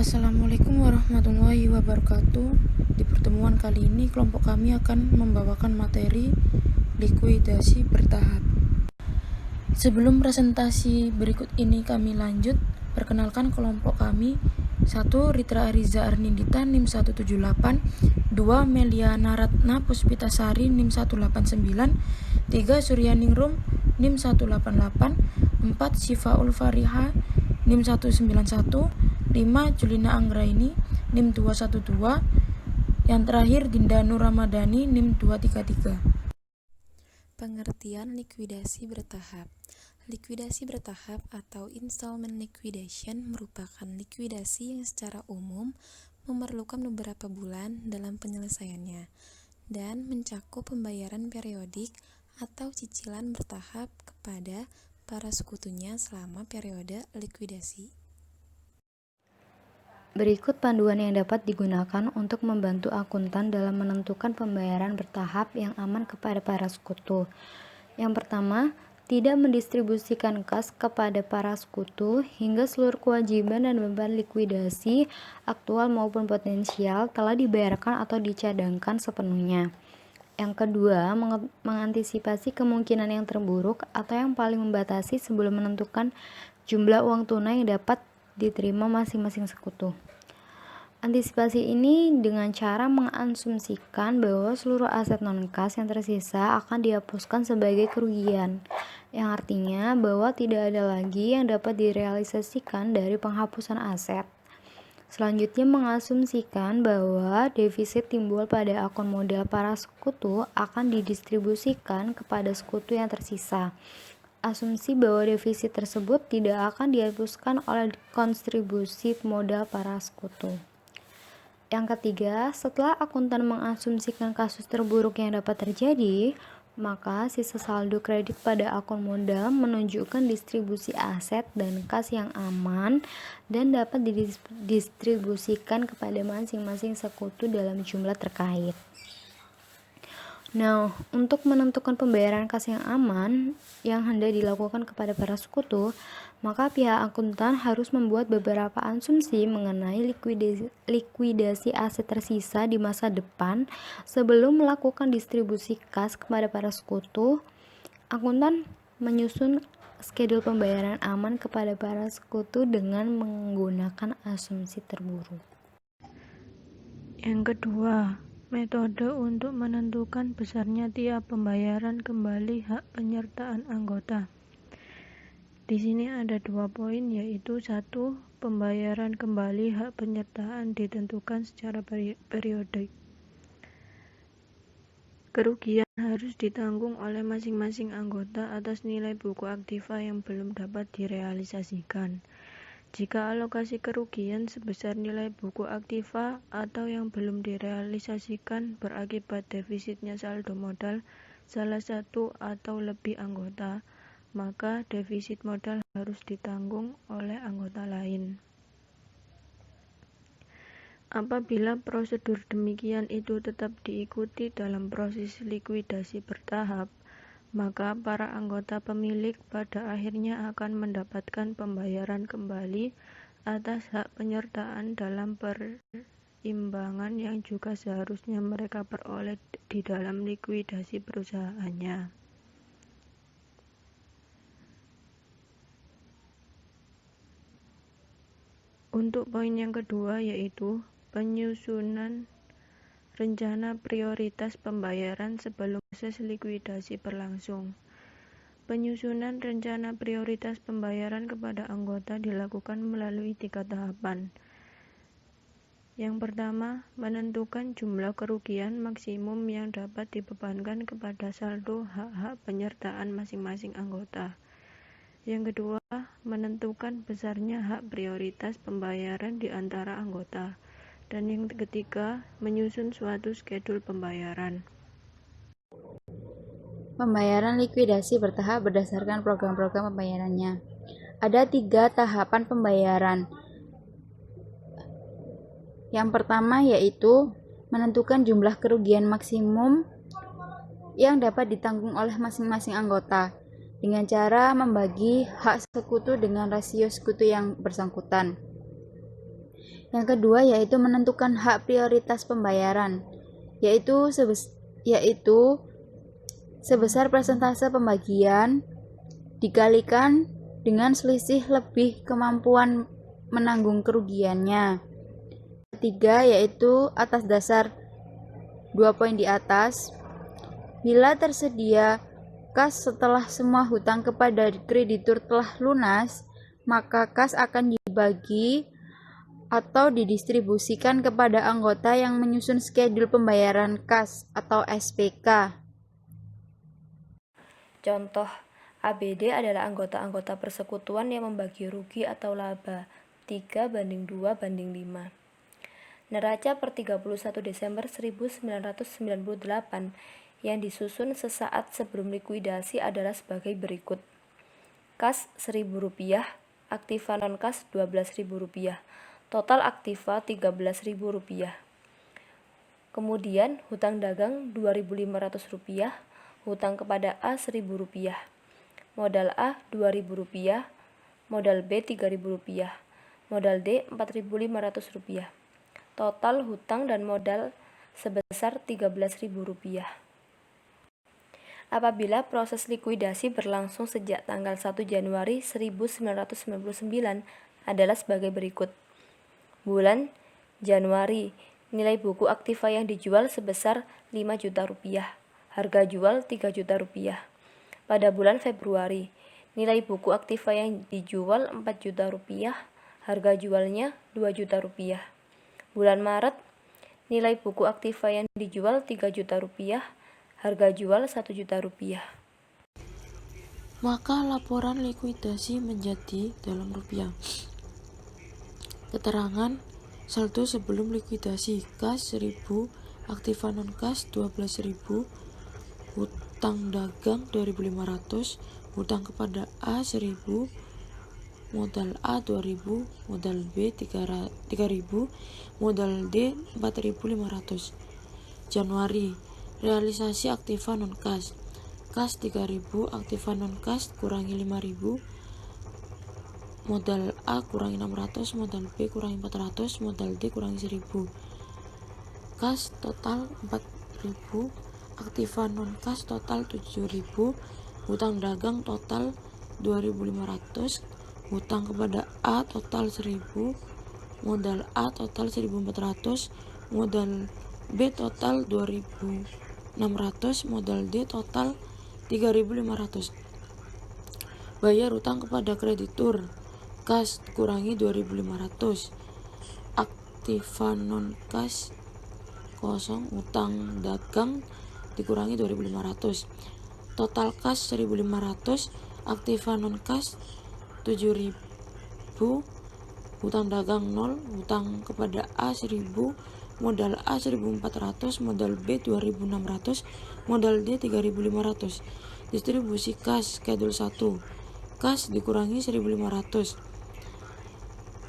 Assalamualaikum warahmatullahi wabarakatuh. Di pertemuan kali ini kelompok kami akan membawakan materi likuidasi bertahap. Sebelum presentasi berikut ini kami lanjut, perkenalkan kelompok kami. 1. Ritra Ariza Arnindita NIM 178, 2. Meliana Ratna Puspitasari NIM 189, 3. Suryaningrum NIM 188, 4. Syifaul Fariha NIM 191, 5. Julina Anggraini NIM 212, yang terakhir Dinda Nur Ramadhani NIM 233. Pengertian likuidasi bertahap. Likuidasi bertahap atau installment liquidation merupakan likuidasi yang secara umum memerlukan beberapa bulan dalam penyelesaiannya dan mencakup pembayaran periodik atau cicilan bertahap kepada para sekutunya selama periode likuidasi. Berikut panduan yang dapat digunakan untuk membantu akuntan dalam menentukan pembayaran bertahap yang aman kepada para sekutu. Yang pertama, tidak mendistribusikan kas kepada para sekutu hingga seluruh kewajiban dan beban likuidasi aktual maupun potensial telah dibayarkan atau dicadangkan sepenuhnya. Yang kedua, mengantisipasi kemungkinan yang terburuk atau yang paling membatasi sebelum menentukan jumlah uang tunai yang dapat diterima masing-masing sekutu. Antisipasi ini dengan cara mengasumsikan bahwa seluruh aset non-kas yang tersisa akan dihapuskan sebagai kerugian, yang artinya bahwa tidak ada lagi yang dapat direalisasikan dari penghapusan aset. Selanjutnya, mengasumsikan bahwa defisit timbul pada akun modal para sekutu akan didistribusikan kepada sekutu yang tersisa. Asumsi bahwa defisit tersebut tidak akan dihapuskan oleh kontribusi modal para sekutu. Yang ketiga, setelah akuntan mengasumsikan kasus terburuk yang dapat terjadi, maka sisa saldo kredit pada akun modal menunjukkan distribusi aset dan kas yang aman dan dapat didistribusikan kepada masing-masing sekutu dalam jumlah terkait. Nah, untuk menentukan pembayaran kas yang aman yang hendak dilakukan kepada para sekutu, maka pihak akuntan harus membuat beberapa asumsi mengenai likuidasi aset tersisa di masa depan sebelum melakukan distribusi kas kepada para sekutu. Akuntan menyusun schedule pembayaran aman kepada para sekutu dengan menggunakan asumsi terburuk. Yang kedua, metode untuk menentukan besarnya tiap pembayaran kembali hak penyertaan anggota. Di sini ada 2 poin, yaitu 1. Pembayaran kembali hak penyertaan ditentukan secara periodik. Kerugian harus ditanggung oleh masing-masing anggota atas nilai buku aktiva yang belum dapat direalisasikan. Jika alokasi kerugian sebesar nilai buku aktiva atau yang belum direalisasikan berakibat defisitnya saldo modal salah satu atau lebih anggota, maka defisit modal harus ditanggung oleh anggota lain. Apabila prosedur demikian itu tetap diikuti dalam proses likuidasi bertahap, maka para anggota pemilik pada akhirnya akan mendapatkan pembayaran kembali atas hak penyertaan dalam perimbangan yang juga seharusnya mereka peroleh di dalam likuidasi perusahaannya. Untuk poin yang kedua, yaitu penyusunan rencana prioritas pembayaran sebelum proses likuidasi berlangsung. Penyusunan rencana prioritas pembayaran kepada anggota dilakukan melalui 3 tahapan. Yang pertama, menentukan jumlah kerugian maksimum yang dapat dibebankan kepada saldo hak-hak penyertaan masing-masing anggota. Yang kedua, menentukan besarnya hak prioritas pembayaran di antara anggota. Dan yang ketiga, menyusun suatu schedule pembayaran. Pembayaran likuidasi bertahap berdasarkan program-program pembayarannya. Ada 3 tahapan pembayaran. Yang pertama yaitu menentukan jumlah kerugian maksimum yang dapat ditanggung oleh masing-masing anggota dengan cara membagi hak sekutu dengan rasio sekutu yang bersangkutan. Yang kedua yaitu menentukan hak prioritas pembayaran, yaitu sebesar persentase pembagian dikalikan dengan selisih lebih kemampuan menanggung kerugiannya. Ketiga yaitu atas dasar 2 poin di atas, bila tersedia kas setelah semua hutang kepada kreditur telah lunas, maka kas akan dibagi atau didistribusikan kepada anggota yang menyusun skedul pembayaran kas atau SPK. Contoh, ABD adalah anggota-anggota persekutuan yang membagi rugi atau laba 3:2:5. Neraca per 31 Desember 1998 yang disusun sesaat sebelum likuidasi adalah sebagai berikut. Kas Rp1.000, aktiva non-kas Rp12.000, total aktiva Rp13.000. Kemudian hutang dagang Rp2.500, hutang kepada A Rp1.000, modal A Rp2.000, modal B Rp3.000, modal D Rp4.500. Total hutang dan modal sebesar Rp13.000. Apabila proses likuidasi berlangsung sejak tanggal 1 Januari 1999 adalah sebagai berikut. Bulan Januari, nilai buku aktiva yang dijual sebesar Rp5 juta, harga jual Rp3 juta. Pada bulan Februari, nilai buku aktiva yang dijual Rp4 juta, harga jualnya Rp2 juta. Bulan Maret, nilai buku aktiva yang dijual Rp3 juta, harga jual Rp1 juta. Maka laporan likuidasi menjadi dalam rupiah. Keterangan saldo sebelum likuidasi: kas 1.000, aktiva non kas 12.000, hutang dagang 2.500, hutang kepada A 1.000, modal A 2.000, modal B 3.000, modal D 4.500. Januari, realisasi aktiva non kas: kas 3.000, aktiva non kas kurangi 5.000, modal A kurangi 600, modal B kurangi 400, modal D kurangi 1.000. Kas total 4.000, aktiva non kas total 7.000, hutang dagang total 2.500, hutang kepada A total 1.000, modal A total 1.400, modal B total 2.600, modal D total 3.500. Bayar hutang kepada kreditur: kas kurangi 2.500, aktiva non kas kosong, hutang dagang dikurangi 2.500, total kas 1.500, aktiva non kas 7.000, hutang dagang 0, hutang kepada A 1.000, modal A 1.400, modal B 2.600, modal D 3.500. Distribusi kas skedul 1, kas dikurangi 1.500,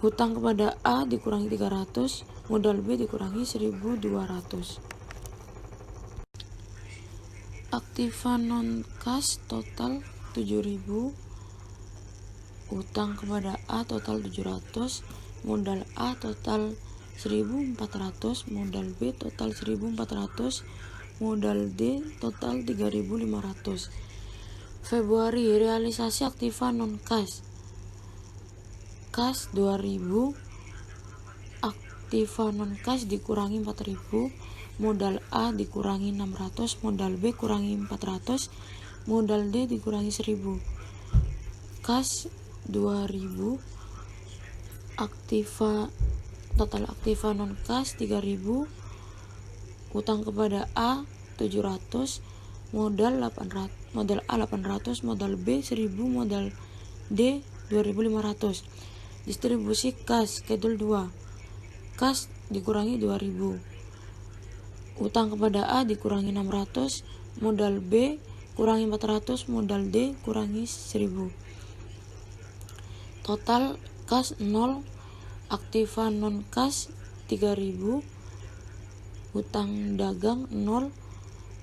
hutang kepada A dikurangi 300, modal B dikurangi 1.200. Aktiva non kas total 7.000, hutang kepada A total 700, modal A total 1.400, modal B total 1.400, modal D total 3.500. Februari, realisasi aktiva non kas: kas 2.000, aktiva non kas dikurangi 4.000, modal A dikurangi 600, modal B kurangi 400, modal D dikurangi 1.000. Kas 2.000, total aktiva non kas 3.000, hutang kepada A 700, modal A 800, modal B 1.000, modal D 2.500. Distribusi kas skedul 2, kas dikurangi 2.000, hutang kepada A dikurangi 600, modal B kurangi 400, modal D kurangi 1.000. Total kas 0, aktiva non kas 3.000, hutang dagang 0,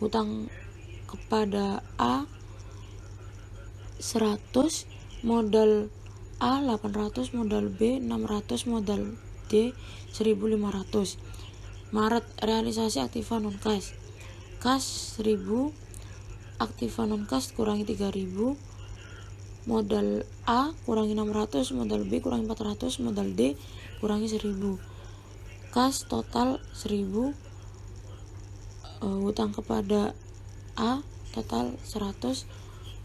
hutang kepada A 100, modal A 800, modal B 600, modal D 1.500. Maret, realisasi aktiva non-kas. Kas 1.000, aktiva non-kas kurangi 3.000, modal A kurangi 600, modal B kurangi 400, modal D kurangi 1.000. Kas total 1.000, hutang kepada A total 100,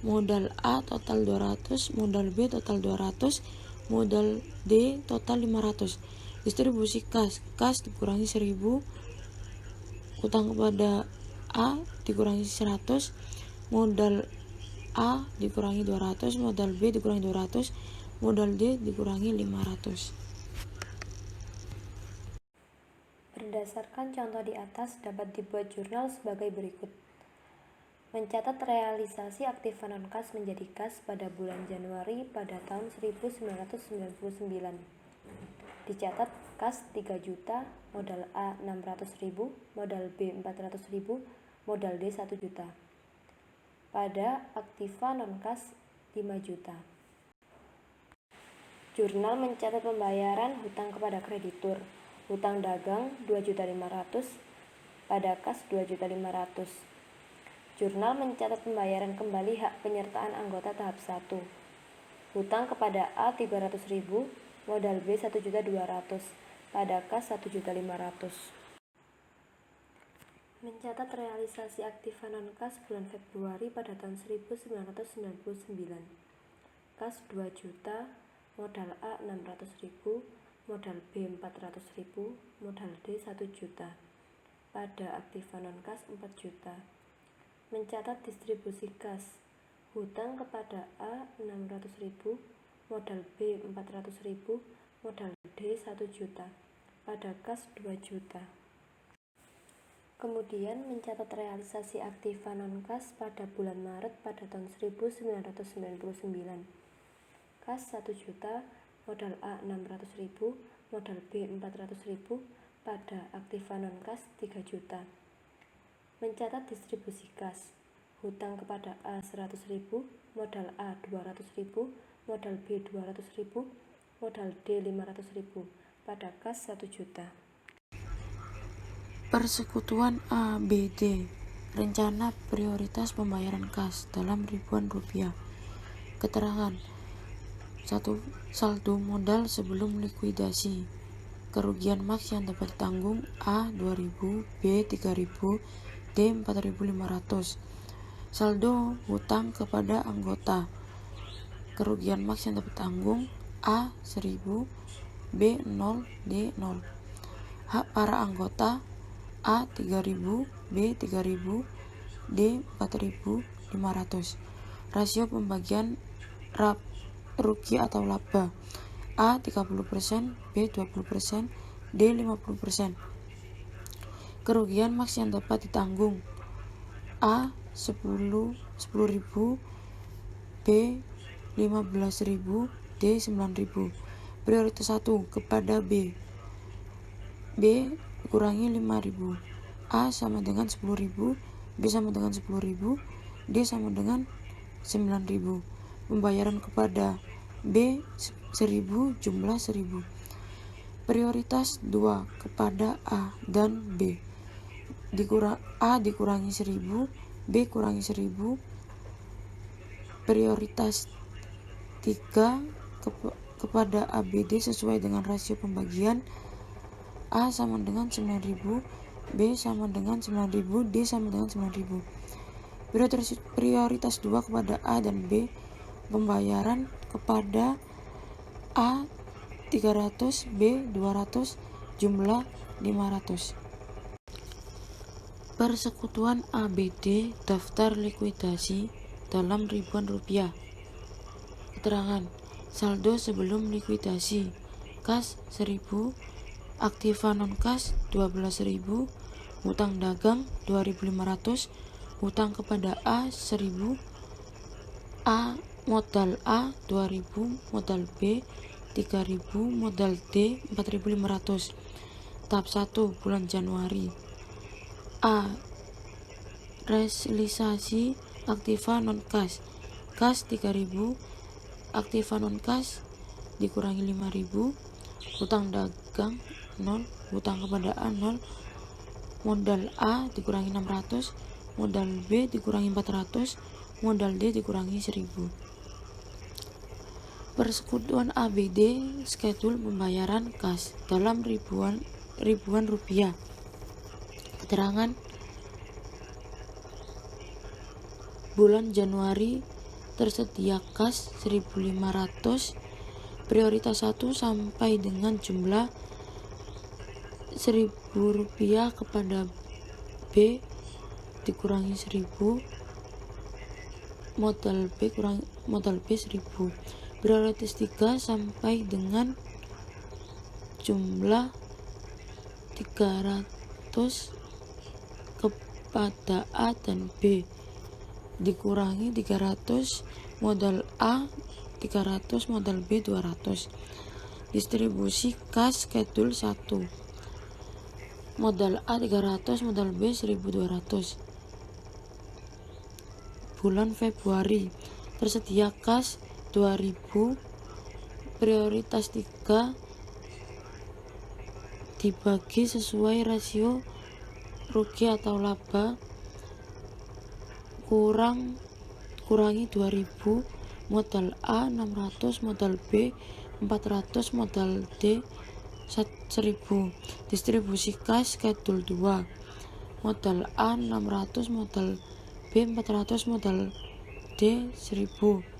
modal A total 200, modal B total 200, modal D total 500. Distribusi kas dikurangi 1.000, hutang kepada A dikurangi 100, modal A dikurangi 200, modal B dikurangi 200, modal D dikurangi 500. Berdasarkan contoh di atas dapat dibuat jurnal sebagai berikut. Mencatat realisasi aktiva non-kas menjadi kas pada bulan Januari pada tahun 1999. Dicatat kas 3 juta, modal A 600.000, modal B 400.000, modal D 1 juta. Pada aktiva non-kas 5 juta. Jurnal mencatat pembayaran hutang kepada kreditur. Hutang dagang 2.500.000 pada kas 2.500.000. Jurnal mencatat pembayaran kembali hak penyertaan anggota tahap 1. Hutang kepada A 300.000, modal B 1.200.000 pada kas 1.500.000. Mencatat realisasi aktiva non-kas bulan Februari pada tahun 1999. Kas 2 juta, modal A 600.000, modal B 400.000, modal D 1 juta. Pada aktiva non-kas 4 juta. Mencatat distribusi kas. Hutang kepada A 600.000, modal B 400.000, modal D 1 juta. Pada kas 2 juta. Kemudian mencatat realisasi aktiva non-kas pada bulan Maret pada tahun 1999. Kas 1 juta, modal A 600.000, modal B 400.000, pada aktiva non-kas 3 juta. Mencatat distribusi kas. Hutang kepada A 100.000, modal A 200.000, modal B 200.000, modal D 500.000, pada kas 1 juta. Persekutuan A, B, D. Rencana prioritas pembayaran kas dalam ribuan rupiah. Keterangan 1. Saldo modal sebelum likuidasi. Kerugian maks yang dapat ditanggung A 2.000, B 3.000, D 4.500. Saldo hutang kepada anggota. Kerugian maks yang dapat ditanggung A 1.000, B 0, D 0. Hak para anggota A 3.000, B 3.000, D 4.500. Rasio pembagian rugi atau laba A 30%, B 20%, D 50%. Kerugian maks yang dapat ditanggung A 10.000, B 15.000, D 9.000. Prioritas 1 kepada B. B dikurangi 5.000. A sama dengan 10.000, B sama dengan 10.000, D sama dengan 9.000. Pembayaran kepada B 1.000 jumlah 1.000. Prioritas 2 kepada A dan B. A dikurangi 1.000, B kurangi 1.000. Prioritas 3 kepada ABD sesuai dengan rasio pembagian. A sama dengan 9.000, B sama dengan 9.000, D sama dengan 9.000. Prioritas 2 kepada A dan B. Pembayaran kepada A 300, B 200, jumlah 500. Persekutuan ABD daftar likuidasi dalam ribuan rupiah. Keterangan saldo sebelum likuidasi. Kas 1.000, aktiva non-kas 12.000, hutang dagang 2.500, hutang kepada A 1.000, A modal A 2.000, modal B 3.000, modal D 4.500. Tahap 1 bulan Januari. A. Realisasi aktiva non-kas. Kas 3.000, aktiva non-kas dikurangi 5.000, hutang dagang 0, hutang kepada A 0, modal A dikurangi 600, modal B dikurangi 400, modal D dikurangi 1000. Persekutuan ABD schedule pembayaran kas dalam ribuan rupiah. Keterangan bulan Januari tersedia kas 1.500, prioritas 1 sampai dengan jumlah Rp1.000 kepada B dikurangi 1000, modal B 1000. Prioritas 3 sampai dengan jumlah 300 kepada A dan B dikurangi 300, modal A 300, modal B 200. Distribusi kas schedule 1, modal A 300, modal B 1200. Bulan Februari tersedia kas 2000, prioritas 3 dibagi sesuai rasio rugi atau laba kurangi 2000, modal A 600, modal B 400, modal D 1000. Distribusi kas schedule 2, modal A 600, modal B 400, modal D 1000.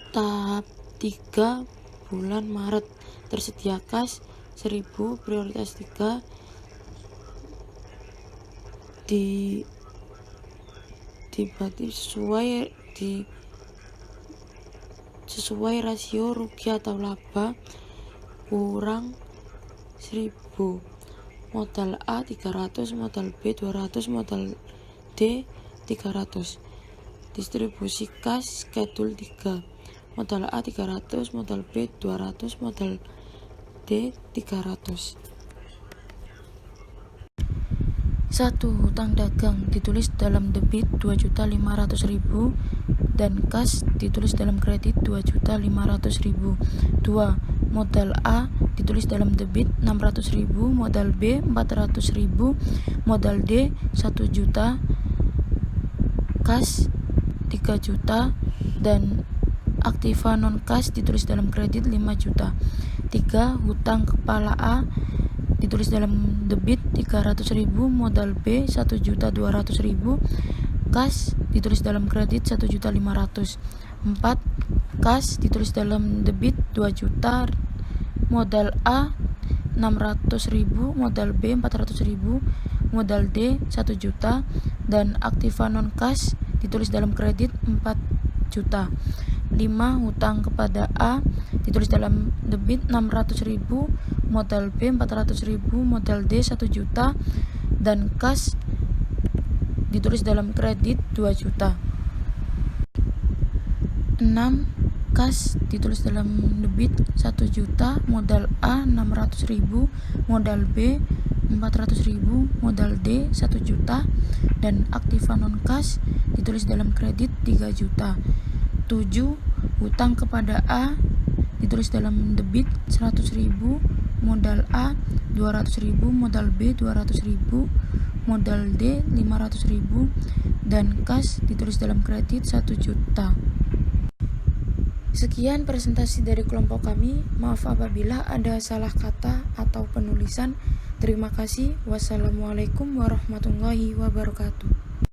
Tahap 3 bulan Maret tersedia kas 1000, prioritas 3 dibagi sesuai rasio rugi atau laba kurang 1000, modal A 300, modal B 200, modal D 300. Distribusi kas schedule 3, modal A 300, modal B 200, modal D 300. 1. Hutang dagang ditulis dalam debit 2.500.000 dan kas ditulis dalam kredit 2.500.000. 2. Modal A ditulis dalam debit 600.000, modal B 400.000, modal D 1 juta, kas 3 juta, dan aktiva non kas ditulis dalam kredit 5 juta. 3. Hutang kepala A ditulis dalam debit 300.000, modal B 1.200.000, kas ditulis dalam kredit 1.500.000. 4. Kas ditulis dalam debit 2 juta, modal A 600.000, modal B 400.000, modal D 1 juta, dan aktiva non kas ditulis dalam kredit 4 juta. 5. Hutang kepada A ditulis dalam debit 600.000, modal B 400.000, modal D 1 juta, dan kas ditulis dalam kredit 2 juta. 6. Kas ditulis dalam debit 1 juta, modal A 600.000, modal B 400.000, modal D 1 juta, dan aktiva non kas ditulis dalam kredit 3 juta. 7. Hutang kepada A ditulis dalam debit 100.000, modal A 200.000, modal B 200.000, modal D 500.000, dan kas ditulis dalam kredit 1 juta. Sekian presentasi dari kelompok kami. Maaf apabila ada salah kata atau penulisan. Terima kasih. Wassalamualaikum warahmatullahi wabarakatuh.